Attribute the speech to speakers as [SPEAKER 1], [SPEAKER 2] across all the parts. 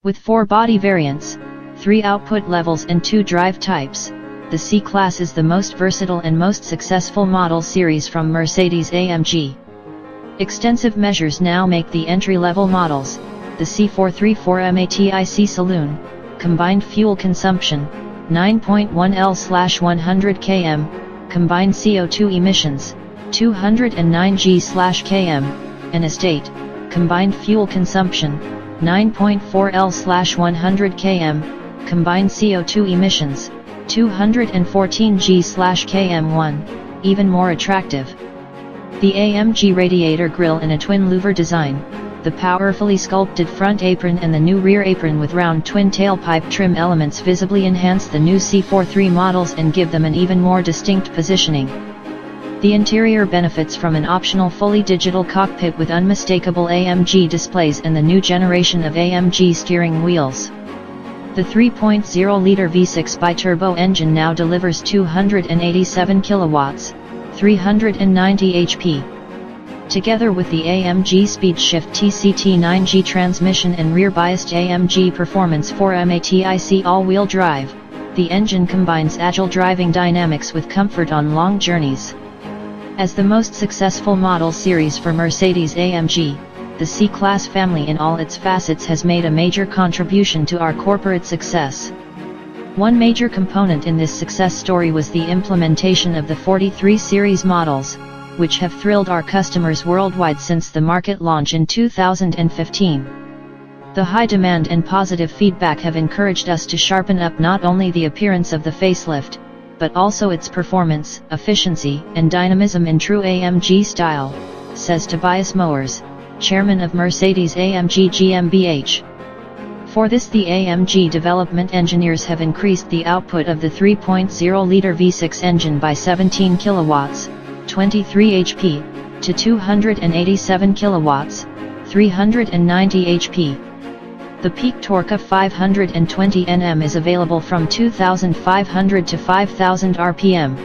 [SPEAKER 1] With 4 body variants, 3 output levels and 2 drive types, the C-Class is the most versatile and most successful model series from Mercedes-AMG. Extensive measures now make the entry-level models, the C43 4MATIC Saloon, combined fuel consumption, 9.1 L/100 km, combined CO2 emissions, 209 G/km, and Estate, combined fuel consumption, 9.4 L/100 km, combined CO2 emissions, 214 G/km1, even more attractive. The AMG radiator grille in a twin louver design, the powerfully sculpted front apron and the new rear apron with round twin tailpipe trim elements visibly enhance the new C43 models and give them an even more distinct positioning. The interior benefits from an optional fully digital cockpit with unmistakable AMG displays and the new generation of AMG steering wheels. The 3.0-liter V6 biturbo engine now delivers 287 kilowatts, 390 HP. Together with the AMG SpeedShift TCT9G transmission and rear-biased AMG Performance 4MATIC all-wheel drive, the engine combines agile driving dynamics with comfort on long journeys. As the most successful model series for Mercedes-AMG, the C-Class family in all its facets has made a major contribution to our corporate success. One major component in this success story was the implementation of the 43 series models, which have thrilled our customers worldwide since the market launch in 2015. The high demand and positive feedback have encouraged us to sharpen up not only the appearance of the facelift, but also its performance, efficiency, and dynamism in true AMG style, says Tobias Mowers, chairman of Mercedes-AMG GmbH. For this, the AMG development engineers have increased the output of the 3.0-liter V6 engine by 17 kilowatts, 23 HP, to 287 kilowatts, 390 HP. The peak torque of 520 Nm is available from 2,500 to 5,000 RPM.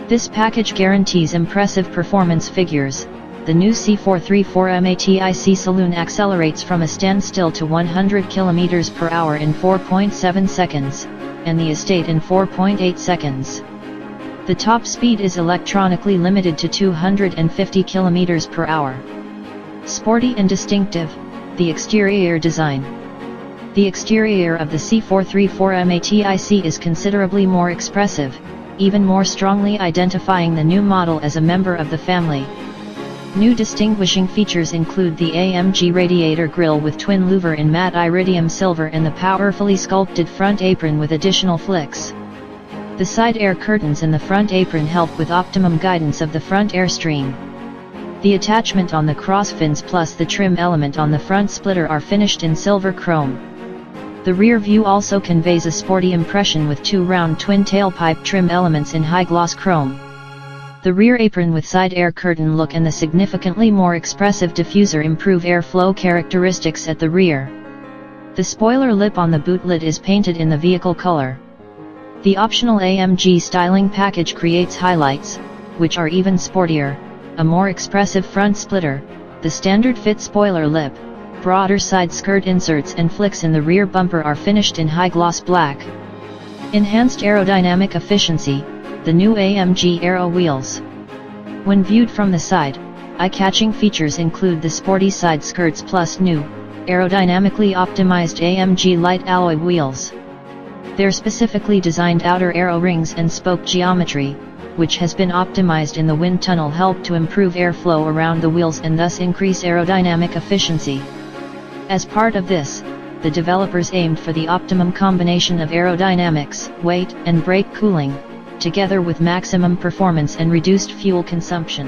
[SPEAKER 1] This package guarantees impressive performance figures. The new C43 4MATIC Saloon accelerates from a standstill to 100 km per hour in 4.7 seconds, and the Estate in 4.8 seconds. The top speed is electronically limited to 250 km per hour. Sporty and distinctive, the exterior design. The exterior of the C43 4MATIC is considerably more expressive, even more strongly identifying the new model as a member of the family. New distinguishing features include the AMG radiator grille with twin louver in matte iridium silver and the powerfully sculpted front apron with additional flicks. The side air curtains in the front apron help with optimum guidance of the front airstream. The attachment on the crossfins plus the trim element on the front splitter are finished in silver chrome. The rear view also conveys a sporty impression with 2 round twin tailpipe trim elements in high-gloss chrome. The rear apron with side air curtain look and the significantly more expressive diffuser improve airflow characteristics at the rear. The spoiler lip on the boot lid is painted in the vehicle color. The optional AMG styling package creates highlights, which are even sportier, a more expressive front splitter, the standard fit spoiler lip, broader side skirt inserts and flicks in the rear bumper are finished in high-gloss black. Enhanced aerodynamic efficiency, the new AMG Aero wheels. When viewed from the side, eye-catching features include the sporty side skirts plus new, aerodynamically optimized AMG light alloy wheels. Their specifically designed outer aero rings and spoke geometry, which has been optimized in the wind tunnel, help to improve airflow around the wheels and thus increase aerodynamic efficiency. As part of this, the developers aimed for the optimum combination of aerodynamics, weight, and brake cooling, together with maximum performance and reduced fuel consumption.